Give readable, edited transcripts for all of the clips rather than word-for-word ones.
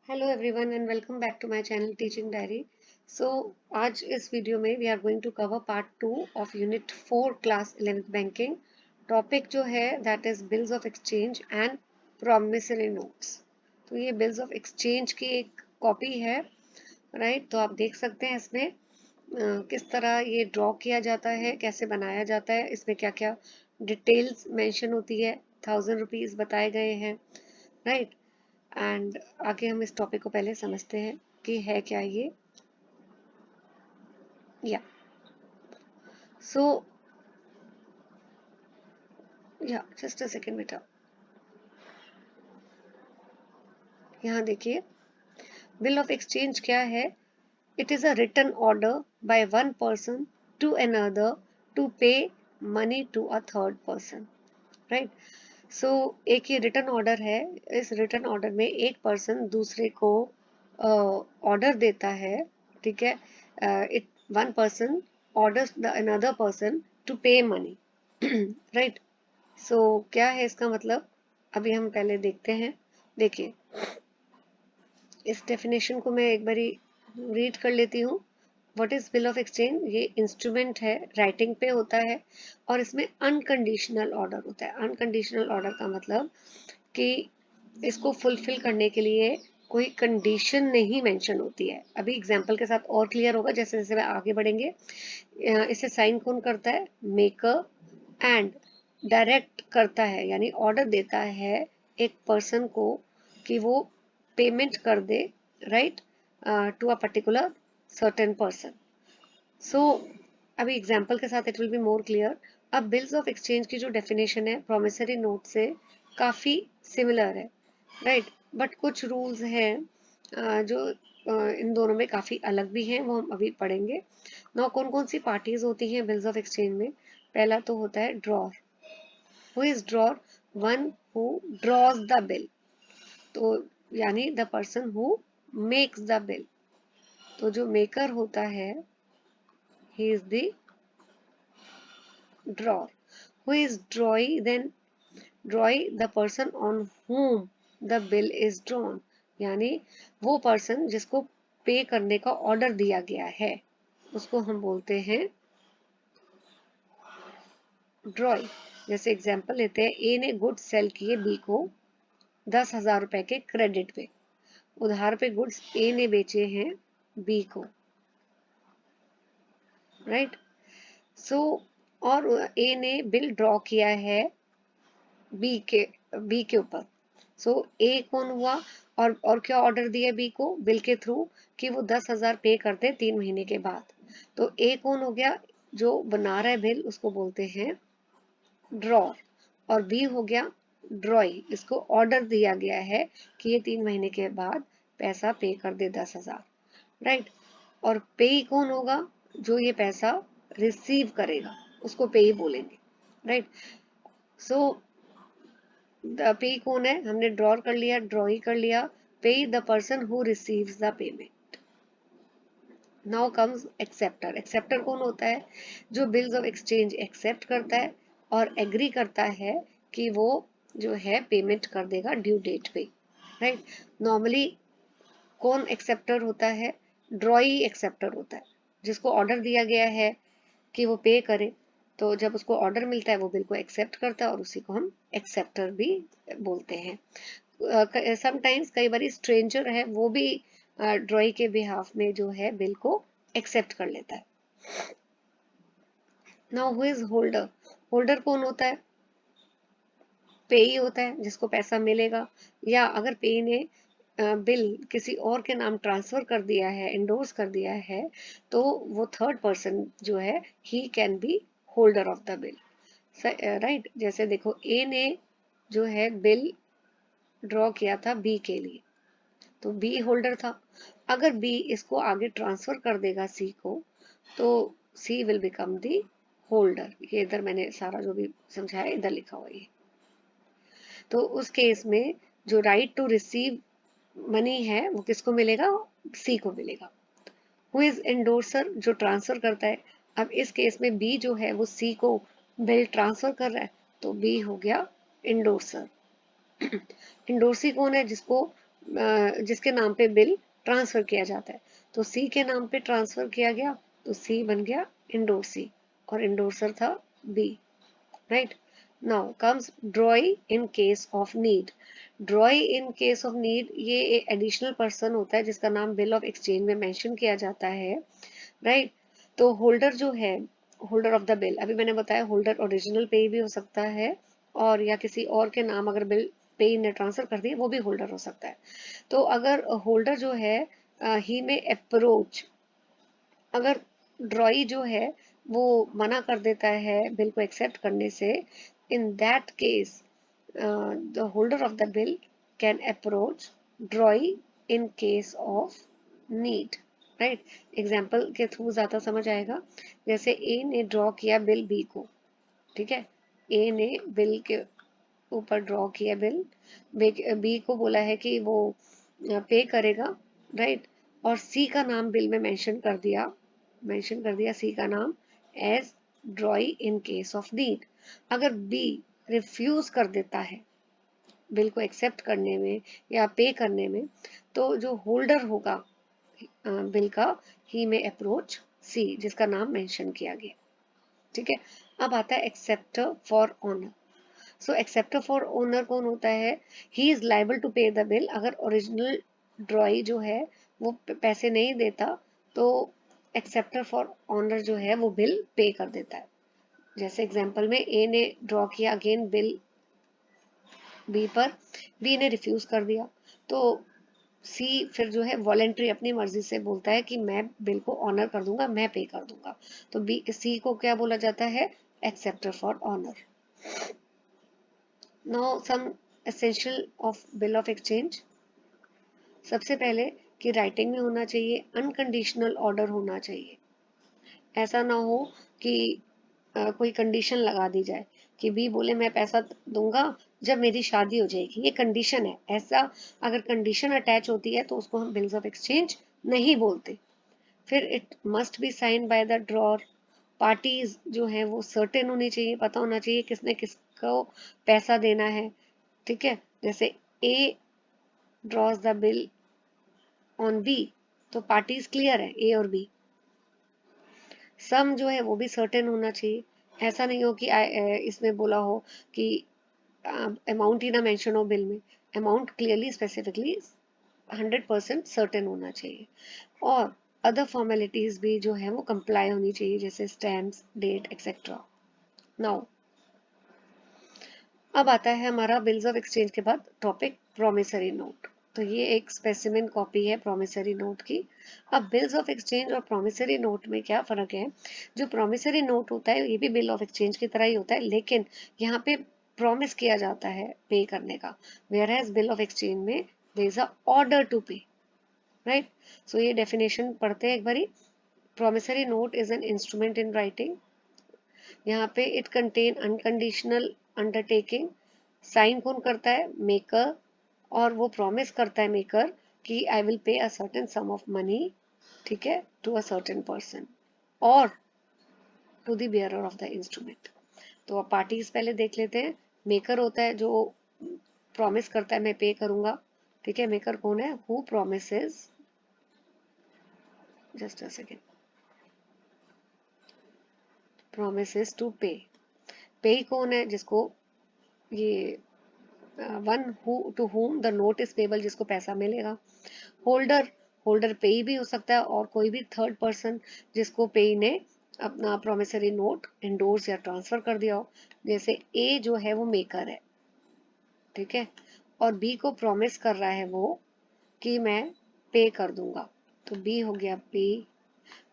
Hello everyone and welcome back to my channel teaching diary. So आज इस video में we are going to cover part 2 of unit 4 class 11th banking. Topic जो है that is bills of exchange and promissory notes. तो ये bills of exchange की एक copy है, राइट। तो आप देख सकते हैं इसमें किस तरह ये ड्रॉ किया जाता है, कैसे बनाया जाता है, इसमें क्या क्या डिटेल्स मेंशन होती है। 1000 रुपीज बताए गए हैं, राइट। एंड आगे हम इस टॉपिक को पहले समझते हैं कि है क्या ये। या सो या जस्ट अ सेकेंड बेटा, यहाँ देखिए बिल ऑफ एक्सचेंज क्या है। It is a written order by one person to another to pay money to a third person, right. So एक ये रिटन ऑर्डर है। इस रिटन ऑर्डर में एक पर्सन दूसरे को ऑर्डर देता है, ठीक है। It one person orders the another person to pay money, right. So क्या है इसका मतलब, अभी हम पहले देखते हैं। देखिए इस डेफिनेशन को मैं एक बारी रीड कर लेती हूँ। What is bill of exchange? ये इंस्ट्रूमेंट है, राइटिंग पे होता है और इसमें अनकंडीशनल ऑर्डर होता है। अनकंडीशनल ऑर्डर का मतलब कि इसको फुलफिल करने के लिए कोई कंडीशन नहीं मेंशन होती है। अभी एग्जांपल के साथ और क्लियर होगा जैसे जैसे मैं आगे बढ़ेंगे। इसे साइन कौन करता है? मेकर। एंड डायरेक्ट करता है यानी ऑर्डर देता है एक पर्सन को कि वो पेमेंट कर दे, right, to a particular certain person. So अभी एग्जाम्पल के साथ it will be more clear. अब बिल्स ऑफ एक्सचेंज की जो डेफिनेशन है प्रोमिसरी नोट से काफ़ी सिमिलर है, राइट। बट कुछ रूल्स हैं जो इन दोनों में काफ़ी अलग भी हैं, वो हम अभी पढ़ेंगे। ना कौन कौन सी पार्टीज होती हैं बिल्स ऑफ एक्सचेंज में? पहला तो होता है drawer. Who is drawer? One who draws the bill. तो यानी the person who makes the bill. तो जो मेकर होता है he is the drawer. Who is drawee? Then drawee the person on whom the bill is drawn, यानी वो person जिसको पे करने का ऑर्डर दिया गया है उसको हम बोलते हैं ड्रॉई। जैसे एग्जांपल लेते हैं, ए ने गुड्स सेल किए बी को 10,000 रुपए के क्रेडिट पे। उधार पे गुड्स ए ने बेचे हैं बी को, राइट। सो और ए ने बिल ड्रॉ किया है बी के ऊपर। सो ए कौन हुआ? और क्या ऑर्डर दिया बी को बिल के थ्रू कि वो 10,000 पे करते 3 महीने के बाद। तो ए कौन हो गया? जो बना रहा है बिल उसको बोलते हैं ड्रॉर। और बी हो गया ड्रॉई, इसको ऑर्डर दिया गया है कि ये 3 महीने के बाद पैसा पे कर दे 10,000, राइट। और पे कौन होगा? जो ये पैसा रिसीव करेगा उसको पे ही बोलेंगे, राइट। सो पे कौन है? हमने ड्रॉर कर लिया, ड्रॉ ही कर लिया। पे the person who receives the payment. Now comes acceptor. Acceptor कौन होता है? जो बिल्स ऑफ एक्सचेंज एक्सेप्ट करता है और एग्री करता है कि वो जो है पेमेंट कर देगा ड्यू डेट पे, राइट। नॉर्मली कौन एक्सेप्टर होता है? ड्रॉई एक्सेप्टर होता है, जिसको ऑर्डर दिया गया है कि वो पे करे। तो जब उसको ऑर्डर मिलता है वो बिल को एक्सेप्ट करता है और उसी को हम एक्सेप्टर भी बोलते हैं। समटाइम्स कई बार स्ट्रेंजर है वो भी ड्रॉई के बिहाफ में जो है बिल को एक्सेप्ट कर लेता है। Now who is holder? Holder कौन होता है? पे ही होता है जिसको पैसा मिलेगा। या अगर पे ने बिल किसी और के नाम ट्रांसफर कर दिया है, इंडोर्स कर दिया है, तो वो थर्ड पर्सन जो है he can be holder of the bill, right. जैसे देखो ए ने जो है बिल ड्रॉ किया था बी के लिए, तो बी होल्डर था। अगर बी इसको आगे ट्रांसफर कर देगा सी को, तो C will become the holder. ये इधर मैंने सारा जो भी समझाया इधर लिखा हुआ है। तो उस केस में जो राइट टू रिसीव मनी है वो किसको मिलेगा? सी को मिलेगा। Who is endorser? जो ट्रांसफर करता है। अब इस केस में बी जो है वो सी को बिल ट्रांसफर कर रहा है, तो बी हो गया एंडोर्सर। इंडोर्सी कौन है? जिसको जिसके नाम पे बिल ट्रांसफर किया जाता है। तो सी के नाम पे ट्रांसफर किया गया, तो सी बन गया इंडोर्सी और इंडोर्सर था B, right. Now comes drawee in case of need. Drawee in case of need, ये एक एडिशनल पर्सन होता है जिसका नाम बिल ऑफ एक्सचेंज में मेंशन किया जाता है, राइट। तो होल्डर जो है, होल्डर ऑफ द बिल, अभी मैंने बताया होल्डर ओरिजिनल पे भी हो सकता है, और या किसी और के नाम अगर बिल पे ने ट्रांसफर कर दिया वो भी होल्डर हो सकता है। तो अगर होल्डर जो है ही में अप्रोच, अगर ड्रॉई जो है वो मना कर देता है बिल को एक्सेप्ट करने से, इन that case the holder of the bill can approach ड्रॉई in case of need, right. Example के थ्रू ज्यादा समझ आएगा। जैसे ए ने ड्रॉ किया बिल बी को, ठीक है, ए ने बिल के ऊपर ड्रॉ किया बिल, बी को बोला है कि वो पे करेगा, राइट। और सी का नाम बिल में मेंशन कर दिया सी का नाम as drawee in case of need. अगर बी रिफ्यूज कर देता है बिल को एक्सेप्ट करने में या पे करने में, तो जो होल्डर होगा बिल का, ही में अप्रोच सी जिसका नाम मेंशन किया गया, ठीक है। अब आता है acceptor for honour. So acceptor for honour कौन होता है? He is liable to pay the bill. अगर ओरिजिनल ड्रॉई जो है वो पैसे नहीं देता, तो एक्सेप्टर फॉर ऑनर जो है वो बिल पे कर देता है। जैसे एग्जांपल में ए ने ड्रॉ किया अगेन बिल बी पर, बी ने रिफ्यूज कर दिया, तो सी फिर जो है वॉलेंट्री अपनी मर्जी से बोलता है कि मैं बिल को ऑनर कर दूंगा, मैं पे कर दूंगा। तो बी सी को क्या बोला जाता है? Acceptor for honour. Now some essential of bill of exchange. सबसे पहले कि राइटिंग में होना चाहिए, अनकंडीशनल ऑर्डर होना चाहिए। ऐसा ना हो कि कोई कंडीशन लगा दी जाए कि बी बोले मैं पैसा दूंगा जब मेरी शादी हो जाएगी, ये कंडीशन है। ऐसा अगर कंडीशन अटैच होती है तो उसको हम बिल्स ऑफ एक्सचेंज नहीं बोलते। फिर it must be sign by the drawer. Parties जो है वो सर्टेन होनी चाहिए, पता होना चाहिए किसने किसको पैसा देना है, ठीक है। जैसे A draws the bill on B, तो पार्टीज क्लियर है ए और बी। सम जो है वो भी सर्टेन होना चाहिए। ऐसा नहीं हो कि इसमें बोला हो कि अमाउंट ही ना मेंशन हो बिल में। अमाउंट क्लियरली स्पेसिफिकली 100% सर्टेन होना चाहिए। और अदर फॉर्मेलिटीज भी जो है वो कंप्लाई होनी चाहिए, जैसे स्टैम्प्स, डेट एक्सेट्रा। नाउ अब आता है हमारा बिल्स ऑफ एक्सचेंज के बाद टॉपिक प्रोमिसरी नोट। तो ये एक स्पेसिमेन कॉपी है प्रोमिसरी नोट की। अब बिल्स ऑफ एक्सचेंज और प्रोमिसरी नोट में क्या फर्क है? जो प्रोमिसरी नोट होता है ये भी बिल ऑफ एक्सचेंज की तरह ही होता है, लेकिन यहाँ पे प्रॉमिस किया जाता है पे करने का, whereas bill of exchange में there is a order to pay, right. So ये डेफिनेशन पढ़ते हैं एक बारी। Promissory note is an instrument in writing. यहाँ पे it contain unconditional undertaking. Sign कौन करता है? मेकर। और वो प्रॉमिस करता है मेकर कि I will pay a certain sum of money, ठीक है, टू अ सर्टेन पर्सन और to the bearer of the instrument. तो अब पार्टीज पहले देख लेते हैं। मेकर होता है जो प्रॉमिस करता है मैं पे करूंगा, ठीक है। मेकर कौन है? Who promises, just a second, promises to pay. Payee कौन है? जिसको ये one who to whom the note is payable, जिसको पैसा मिलेगा। होल्डर, होल्डर पेई भी हो सकता है और कोई भी थर्ड पर्सन जिसको पेई ने अपना प्रोमिसरी नोट इंडोर्स या ट्रांसफर कर दिया हो। जैसे ए जो है वो मेकर है, ठीक है, और बी को प्रॉमिस कर रहा है वो कि मैं पे कर दूंगा, तो बी हो गया पे।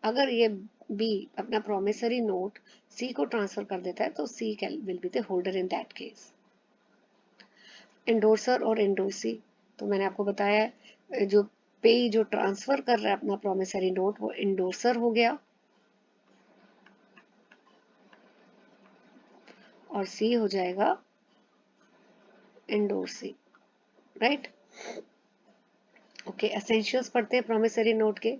अगर ये बी अपना प्रोमिसरी नोट सी को ट्रांसफर कर देता है तो C will be the holder in that case. Endorser और एंडोर्सी, तो मैंने आपको बताया जो पे जो ट्रांसफर कर रहा है अपना प्रोमिसरी नोट वो एंडोर्सर हो गया, और सी हो जाएगा एंडोर्सी, राइट। ओके, एसेंशियल्स पढ़ते हैं प्रोमिसरी नोट के।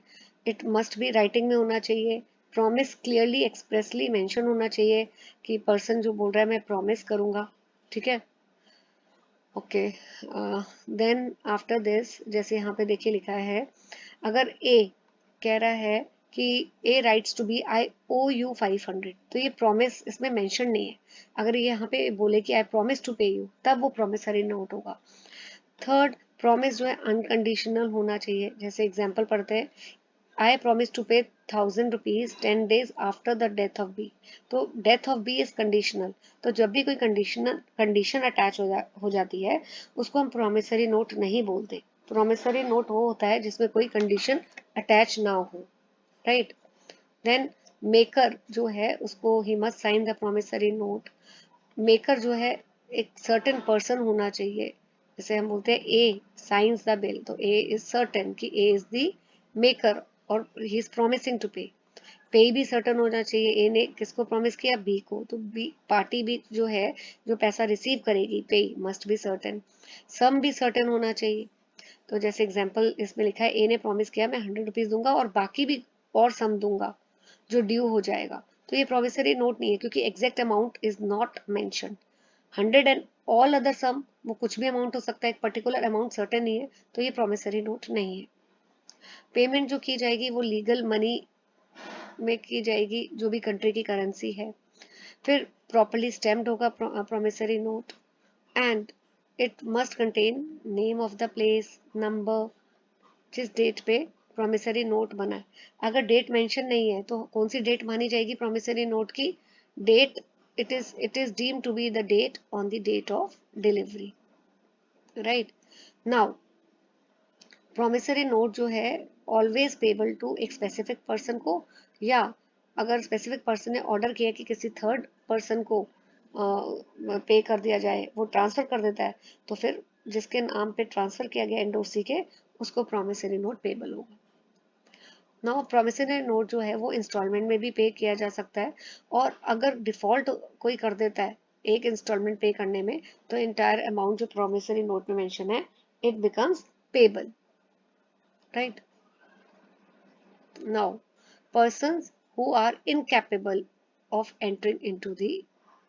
इट मस्ट बी राइटिंग में होना चाहिए। प्रॉमिस क्लियरली एक्सप्रेसली मेंशन होना चाहिए कि पर्सन जो बोल रहा है मैं प्रॉमिस करूंगा, ठीक है। ओके, देन आफ्टर दिस जैसे यहाँ पे देखिए लिखा है, अगर ए कह रहा है कि A writes to B I O U 500, तो ये प्रॉमिस इसमें मेंशन नहीं है। अगर ये यहाँ पे बोले कि आई प्रॉमिस टू पे यू, तब वो प्रॉमिसरी नोट होगा। थर्ड, प्रॉमिस जो है अनकंडीशनल होना चाहिए। जैसे एग्जांपल पढ़ते हैं, I promise to pay 1000 rupees 10 days after the death of B. तो death of B is conditional. तो जब भी कोई कंडीशन अटैच हो जाती है, उसको हम प्रॉमिसरी नोट नहीं बोलते। प्रॉमिसरी नोट वो होता है जिसमें कोई कंडीशन अटैच ना हो, राइट। देन मेकर जो है उसको he must sign the promissory note. Maker जो है एक सर्टेन पर्सन होना चाहिए। जैसे हम बोलते हैं ए साइंस द बिल, तो ए इज सर्टेन कि ए इज द मेकर और he is promising to pay. पे भी सर्टन होना चाहिए। ए ने किसको प्रॉमिस किया, बी को, तो बी पार्टी भी जो है जो पैसा रिसीव करेगी, पे मस्ट बी सर्टन। सम भी सर्टन होना चाहिए। तो जैसे एग्जांपल इसमें लिखा है, ए ने प्रॉमिस किया मैं 100 रुपीज दूंगा और बाकी भी और सम दूंगा जो ड्यू हो जाएगा। तो ये प्रोमिसरी नोट नहीं है क्योंकि exact amount is not mention. 100 and all other sum, वो कुछ भी अमाउंट हो सकता है, एक पर्टिकुलर अमाउंट सर्टेन नहीं है, तो ये प्रोमिसरी नोट नहीं है। पेमेंट जो की जाएगी वो लीगल मनी में की जाएगी, जो भी कंट्री की करेंसी है। फिर प्रॉपरली स्टैम्प्ड होगा promissory note, and it must contain name of the place, number, जिस डेट पे प्रोमिसरी नोट बना है। अगर डेट मेंशन नहीं है तो कौन सी डेट मानी जाएगी प्रोमिसरी नोट की, date, it is deemed to be the date on the date of delivery, right? Now promissory note जो है ऑलवेज पेबल टू एक स्पेसिफिक पर्सन को, या अगर स्पेसिफिक पर्सन ने ऑर्डर किया कि किसी थर्ड पर्सन को पे कर दिया जाए, वो ट्रांसफर कर देता है, तो फिर जिसके नाम पे ट्रांसफर किया गया एंडोर्सी के, उसको प्रोमिसरी नोट पेबल होगा। नाउ प्रोमिसरी नोट जो है वो इंस्टॉलमेंट में भी पे किया जा सकता है, और अगर डिफॉल्ट कोई कर देता है एक इंस्टॉलमेंट पे करने में, तो इंटायर अमाउंट जो प्रोमिसरी नोट में मेंशन है, it becomes payable, right. Now persons who are incapable of entering into the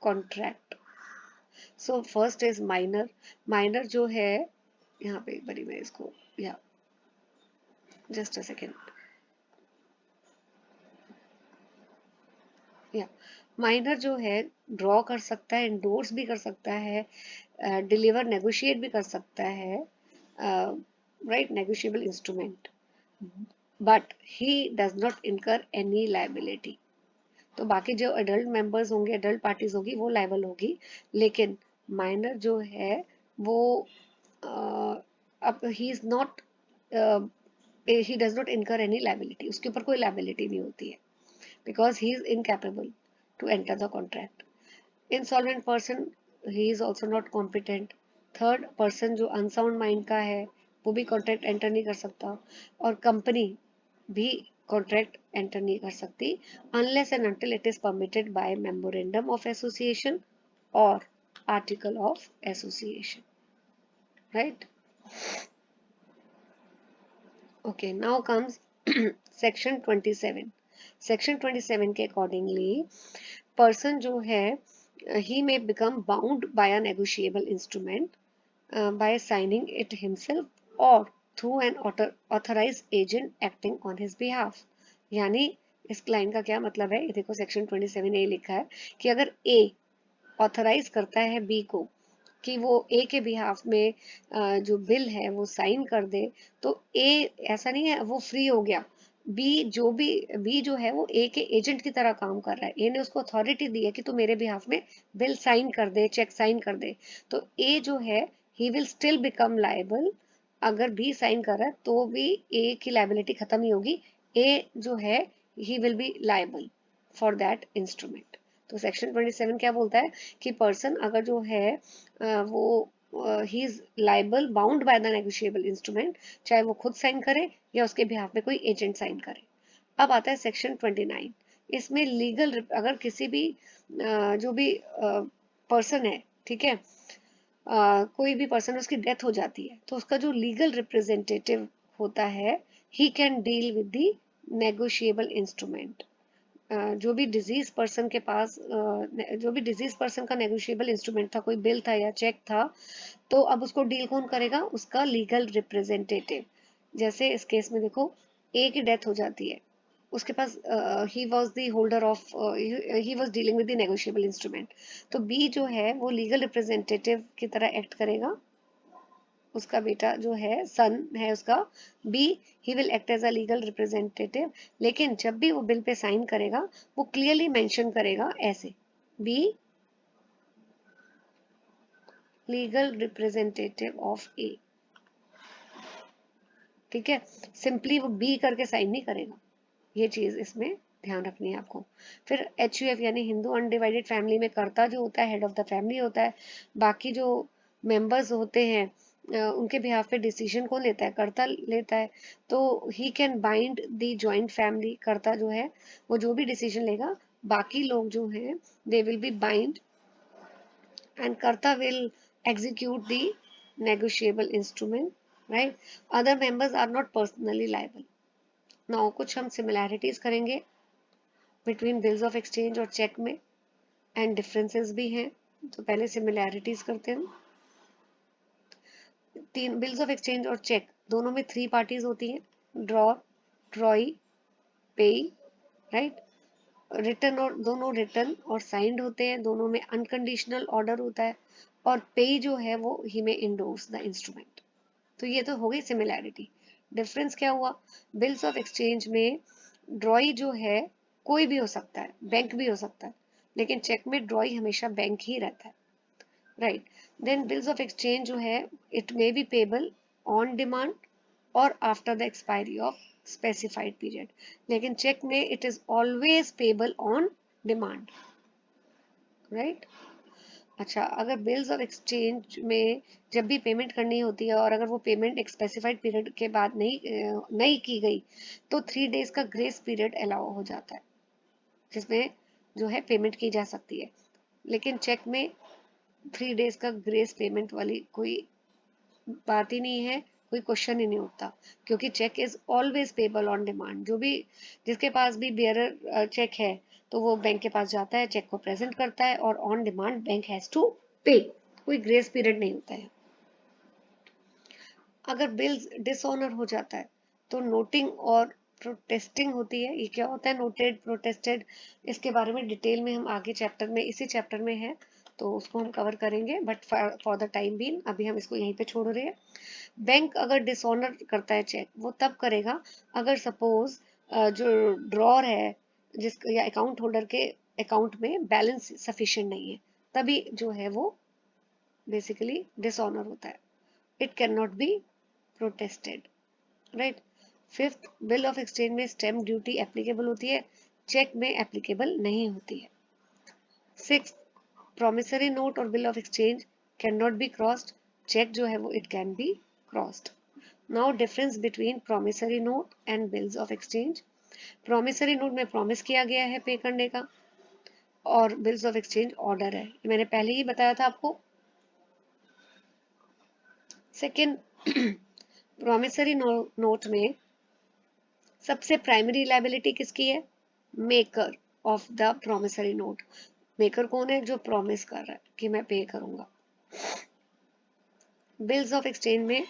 contract. So first is minor. Minor जो है, यहाँ पे एक बारी मैं इसको, या जस्ट अ सेकेंड, या माइनर जो है ड्रॉ कर सकता है, इंडोर्स भी कर सकता है, डिलीवर नेगोशिएट भी कर सकता है, right, negotiable instrument, but he does not incur any liability. तो बाकी जो एडल्ट मेंबर्स होंगे, एडल्ट पार्टीज होगी, वो लाइबल होगी, लेकिन माइनर जो है वो अब he is not, he does not incur any liability, उसके ऊपर कोई लाइबिलिटी नहीं होती है, because he is incapable to enter the contract. Insolvent person, he is also not competent. Third person जो अनसाउंड माइंड का है, वो भी कॉन्ट्रैक्ट एंटर नहीं कर सकता, और कंपनी भी कॉन्ट्रैक्ट एंटर नहीं कर सकती unless and until it is permitted by memorandum of association और article of association, right. Okay, now comes section 27। Section 27 के अकॉर्डिंगली पर्सन जो है, he may become bound by a negotiable instrument by signing it himself or through an authorized agent acting on his behalf। यानी इस line का क्या मतलब है, ये देखो सेक्शन 27 ए लिखा है कि अगर ए ऑथराइज करता है बी को कि वो ए के बिहाफ में जो बिल है वो साइन कर दे, तो ए, ऐसा नहीं है वो फ्री हो गया, बी जो है वो ए के एजेंट की तरह काम कर रहा है। ए ने उसको अथॉरिटी दी है कि तू मेरे बिहाफ में बिल साइन कर दे, चेक साइन कर दे, तो ए जो है he will still become liable. अगर बी साइन कर रहा है तो भी ए की लाइबिलिटी खत्म ही होगी, ए जो है he will be liable for that instrument. तो सेक्शन 27 क्या बोलता है कि पर्सन अगर जो है वो ही is liable bound by the negotiable instrument, चाहे वो खुद साइन करे या उसके बिहाफ में कोई एजेंट साइन करे। अब आता है सेक्शन 29। इसमें लीगल, अगर किसी भी जो भी पर्सन है, ठीक है, कोई भी पर्सन उसकी डेथ हो जाती है, तो उसका जो लीगल रिप्रेजेंटेटिव होता है, he can deal with the negotiable instrument. जो भी डिजीज पर्सन के पास जो भी डिजीज पर्सन का नेगोशिएबल इंस्ट्रूमेंट था, कोई बिल था या चेक था, तो अब उसको डील कौन करेगा? उसका लीगल रिप्रेजेंटेटिव। जैसे इस केस में देखो, ए की डेथ हो जाती है, उसके पास he was the holder of, he was dealing with the negotiable instrument, तो बी जो है वो लीगल रिप्रेजेंटेटिव की तरह एक्ट करेगा। उसका बेटा जो है, सन है उसका, B, he will act as a legal representative. लेकिन जब भी वो बिल पे साइन करेगा, वो क्लियरली मेंशन करेगा ऐसे, बी लीगल रिप्रेजेंटेटिव ऑफ ए। ठीक है, सिंपली वो बी करके साइन नहीं करेगा, ये चीज इसमें ध्यान रखनी है आपको। फिर HUF यानी हिंदू अनडिवाइडेड फैमिली में कर्ता जो होता है हेड ऑफ द फैमिली होता है, बाकी जो मेंबर्स होते हैं उनके बिहाफ पे डिसीजन कौन लेता है? कर्ता लेता है। तो he can bind the joint family, कर्ता जो है वो जो भी डिसीजन लेगा, बाकी लोग जो हैं they will be bind and Karta will execute the negotiable instrument, right? Other members are not personally liable. Now कुछ हम similarities करेंगे between bills of exchange और check में, and differences भी हैं। तो पहले similarities करते हैं। तीन बिल्स ऑफ एक्सचेंज और चेक दोनों में 3 पार्टीज होती हैं, ड्रॉर, ड्रॉई, पेई, राइट। रिटर्न और दोनों रिटर्न और साइंड होते हैं, दोनों में अनकंडीशनल ऑर्डर होता है, और पे जो है वो ही में इंडोर्स द इंस्ट्रूमेंट। तो ये तो हो गई सिमिलैरिटी। डिफरेंस क्या हुआ? बिल्स ऑफ एक्सचेंज में ड्रॉई जो है कोई भी हो सकता है, बैंक भी हो सकता है, लेकिन चेक में ड्रॉई हमेशा बैंक ही रहता है, right. Then bills of exchange जो है it may be payable on demand और after the expiry of specified period, लेकिन चेक में it is always payable on demand, right. अच्छा, अगर बिल्स ऑफ एक्सचेंज में जब भी पेमेंट करनी होती है और अगर वो पेमेंट एक स्पेसिफाइड पीरियड के बाद नहीं की गई, तो 3 डेज का ग्रेस पीरियड अलाउ हो जाता है, जिसमें जो है पेमेंट की जा सकती है। लेकिन चेक में 3 डेज का ग्रेस पेमेंट वाली कोई बात ही नहीं है, कोई क्वेश्चन ही नहीं उठता, क्योंकि cheque is always payable on demand. जो भी जिसके पास भी बियरर चेक है, तो वो बैंक के पास जाता है, चेक को प्रेजेंट करता है, और on demand bank has to pay, कोई ग्रेस पीरियड नहीं होता है। अगर बिल्स डिसऑनर हो जाता है, तो नोटिंग और प्रोटेस्टिंग होती है। ये क्या होता है नोटेड, प्रोटेस्टेड? इसके बारे में डिटेल में हम आगे चैप्टर में, इसी चैप्टर में है, तो उसको हम कवर करेंगे, but for the time being अभी हम इसको यहीं पे छोड़ रहे हैं। बैंक अगर डिसऑनर करता है चेक, वो तब करेगा अगर सपोज जो ड्रॉर है जिस या अकाउंट होल्डर के अकाउंट में बैलेंस सफिशिएंट नहीं है, तभी जो है वो बेसिकली डिसऑनर होता है। It can not be protested, right. Fifth, bill of exchange में स्टैम्प ड्यूटी एप्लीकेबल होती है, चेक में एप्लीकेबल नहीं होती है। सिक्स, प्रॉमिसरी नोट और bill of exchange can not be crossed, cheque जो है वो it can be crossed. Now difference between promissory note and bills of exchange. Promissory note में प्रॉमिस किया गया है पे करने का, और बिल्स ऑफ एक्सचेंज ऑर्डर है, ये मैंने पहले ही बताया था आपको। सेकेंड, प्रॉमिसरी नोट में सबसे प्राइमरी लायबिलिटी किसकी है? Maker of the promissory note. Maker कौन है? जो प्रॉमिस कर रहा है कि मैं पे करूंगा। बिल्स ऑफ एक्सचेंज में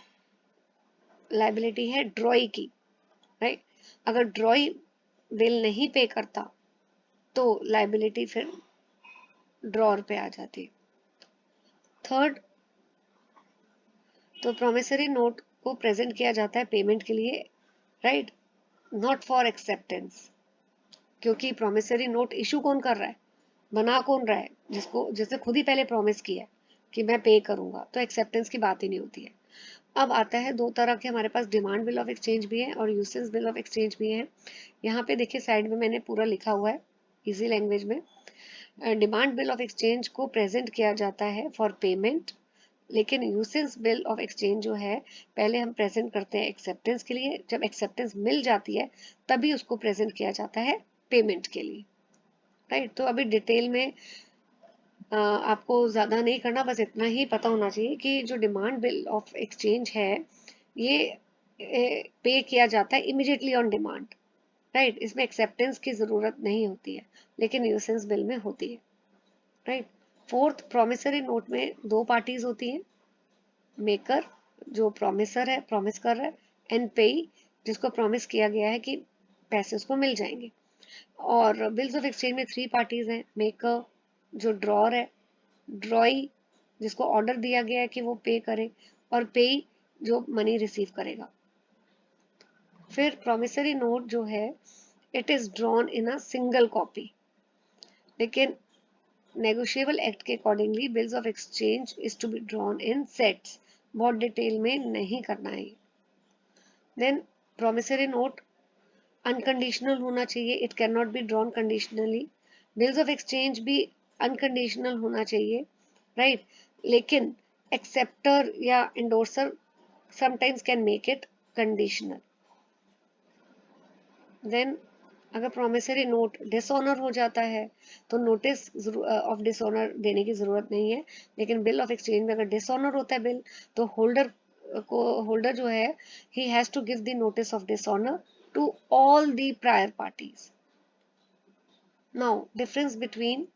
लायबिलिटी है ड्रॉई की, राइट। अगर ड्रॉई बिल नहीं पे करता, तो लायबिलिटी फिर ड्रॉर पे आ जाती है। थर्ड, तो प्रॉमिसरी नोट को प्रेजेंट किया जाता है पेमेंट के लिए, राइट, नॉट फॉर एक्सेप्टेंस, क्योंकि प्रॉमिसरी नोट इशू कौन कर रहा है, बना कौन रहा है, जिसने खुद ही पहले प्रॉमिस किया कि मैं पे करूंगा, तो एक्सेप्टेंस की बात ही नहीं होती है। अब आता है दो तरह के हमारे पास, डिमांड बिल ऑफ एक्सचेंज भी है और यूसेज बिल ऑफ एक्सचेंज भी है। यहाँ पे देखिए साइड में मैंने पूरा लिखा हुआ है इजी लैंग्वेज में। डिमांड बिल ऑफ एक्सचेंज को प्रेजेंट किया जाता है फॉर पेमेंट, लेकिन यूसेज बिल ऑफ एक्सचेंज जो है पहले हम प्रेजेंट करते हैं एक्सेप्टेंस के लिए, जब एक्सेप्टेंस मिल जाती है तभी उसको प्रेजेंट किया जाता है पेमेंट के लिए, राइट। तो अभी डिटेल में आपको ज़्यादा नहीं करना, बस इतना ही पता होना चाहिए कि जो डिमांड बिल ऑफ एक्सचेंज है ये पे किया जाता है इमिडिएटली ऑन डिमांड, राइट, इसमें एक्सेप्टेंस की जरूरत नहीं होती है, लेकिन न्यूसेंस बिल में होती है। राइट। फोर्थ, प्रोमिसरी नोट में दो पार्टीज होती हैं, मेकर जो प्रोमिसर है, प्रॉमिस कर रहा है, एंड पेई जिसको प्रॉमिस किया गया है कि पैसे उसको मिल जाएंगे। और बिल्स ऑफ एक्सचेंज में थ्री पार्टीज हैं, मेकर जो ड्रॉर है, ड्रॉई जिसको ऑर्डर दिया गया है कि वो पे करे, और पेई जो मनी रिसीव करेगा। फिर प्रोमिसरी नोट जो है, it is drawn in a single copy, लेकिन नेगोशिएबल एक्ट के accordingly bills of exchange is to be drawn in sets, बहुत डिटेल में नहीं करना है। देन प्रोमिसरी नोट अनकंडीशनल होना चाहिए, it can not be drawn conditionally. Bills of exchange भी अनकंडीशनल होना चाहिए, राइट, लेकिन एक्सेप्टर या endorser sometimes can make it conditional. Then अगर प्रोमिसरी नोट डिसऑनर हो जाता है तो नोटिस ऑफ डिसऑनर देने की जरूरत नहीं है, लेकिन बिल ऑफ एक्सचेंज में अगर डिसऑनर होता है बिल, तो होल्डर जो है, he has to give the notice of dishonour to all the prior parties. Now difference between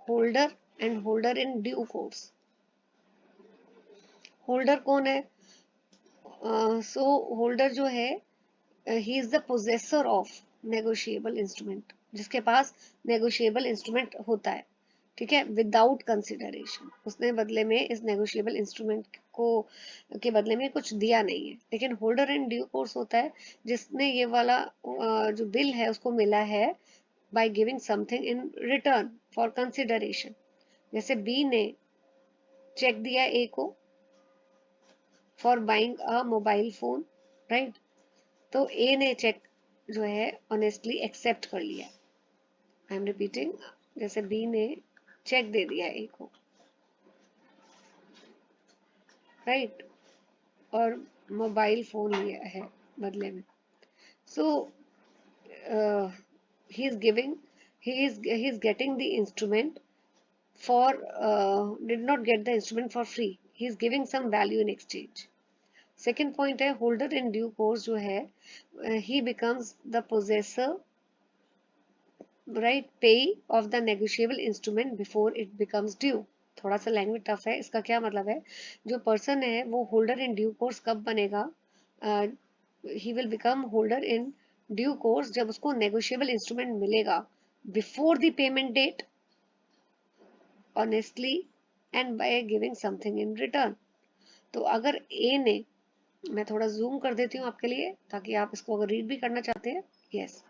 holder and holder in due course. Holder कौन है? सो होल्डर जो है, he is the possessor of negotiable instrument, जिसके पास negotiable instrument होता है, ठीक है, विदाउट कंसिडरेशन। उसने बदले में इस नेगोशिएबल इंस्ट्रूमेंट को के बदले में कुछ दिया नहीं है। लेकिन होल्डर इन ड्यू कोर्स होता है जिसने ये वाला जो बिल है उसको मिला है bye giving something in return for consideration. जैसे बी ने चेक दिया ए को for buying a mobile phone, right, तो ए ने चेक जो है ऑनेस्टली एक्सेप्ट कर लिया। आई एम रिपीटिंग, जैसे बी ने चेक दे दिया ए को, राइट, और मोबाइल फोन लिया है बदले में। So he is giving, he is getting the instrument for did not get the instrument for free, he is giving some value in exchange। Second point है, holder in due course जो है, he becomes the possessor, right, pay of the negotiable instrument before it becomes due. थोड़ा सा language tough है, इसका क्या मतलब है, जो पर्सन है वो होल्डर इन ड्यू कोर्स कब बनेगा, he will become holder in due course जब उसको नेगोशिएबल इंस्ट्रूमेंट मिलेगा before the payment date, honestly, and by giving something in return. तो अगर ए ने, मैं थोड़ा जूम कर देती हूँ आपके लिए ताकि आप इसको अगर रीड भी करना चाहते हैं, यस,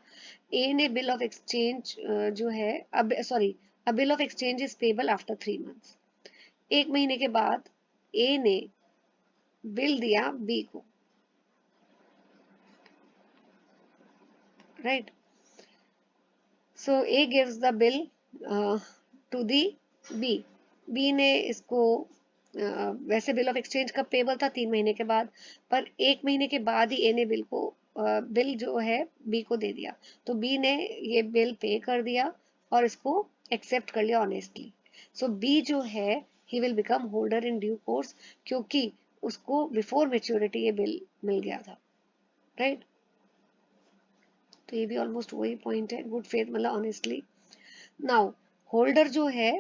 ए ने बिल ऑफ एक्सचेंज जो है, अब sorry, a bill of exchange is payable after 3 months। एक महीने के बाद ए ने बिल दिया बी को, right, so A gives the bill to the B. B ने इसको वैसे बिल ऑफ एक्सचेंज कब पेबल था, 3 महीने के बाद, पर 1 महीने के बाद ही ए ने बिल जो है बी को दे दिया, तो बी ने ये बिल पे कर दिया और इसको एक्सेप्ट कर लिया ऑनेस्टली। सो बी जो है, ही will become holder in due course, क्योंकि उसको बिफोर मेच्योरिटी ये बिल मिल गया था, राइट। तो ये भी ऑलमोस्ट वही पॉइंट है, गुड फेथ मतलब ऑनेस्टली। नाउ होल्डर जो है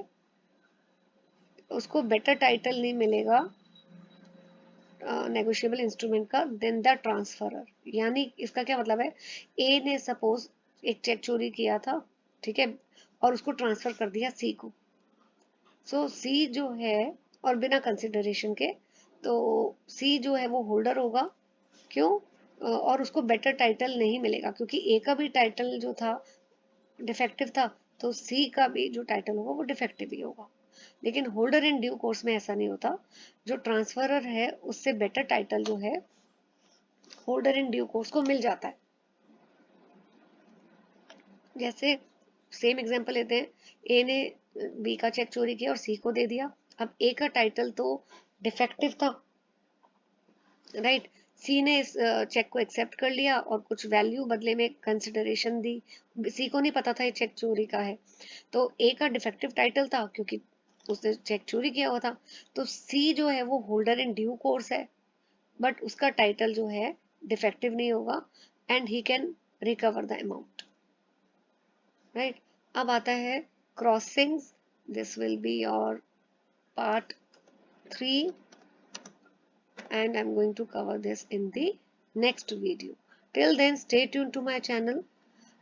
उसको बेटर टाइटल नहीं मिलेगा नेगोशिएबल इंस्ट्रूमेंट का देन द ट्रांसफरर। यानी इसका क्या मतलब है, ए ने सपोज एक चेक चोरी किया था, ठीक है, और उसको ट्रांसफर कर दिया सी को। सो सी जो है, और बिना कंसिडरेशन के, तो सी जो है वो होल्डर होगा, क्यों, और उसको बेटर टाइटल नहीं मिलेगा क्योंकि ए का भी टाइटल जो था डिफेक्टिव था, तो सी का भी जो टाइटल होगा वो डिफेक्टिव ही होगा। लेकिन होल्डर इन ड्यू कोर्स में ऐसा नहीं होता, जो ट्रांसफरर है उससे बेटर टाइटल जो है होल्डर इन ड्यू कोर्स को मिल जाता है। जैसे सेम एग्जांपल लेते हैं, ए ने बी का चेक चोरी किया और सी को दे दिया। अब ए का टाइटल तो डिफेक्टिव था, राइट, सी ने इस चेक को एक्सेप्ट कर लिया और कुछ वैल्यू बदले में कंसिडरेशन दी। सी को नहीं पता था ये चेक चोरी का है, तो ए का डिफेक्टिव टाइटल था क्योंकि उसने चेक चोरी किया हुआ था, तो सी जो है वो होल्डर इन ड्यू कोर्स है, बट उसका टाइटल जो है डिफेक्टिव नहीं होगा, and he can recover the amount, right? अब आता है crossings. This will be your part 3 and I'm going to cover this in the next video. Till then, stay tuned to my channel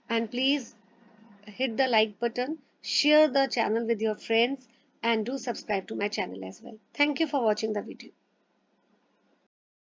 and please hit the like button, share the channel with your friends and do subscribe to my channel as well. Thank you for watching the video.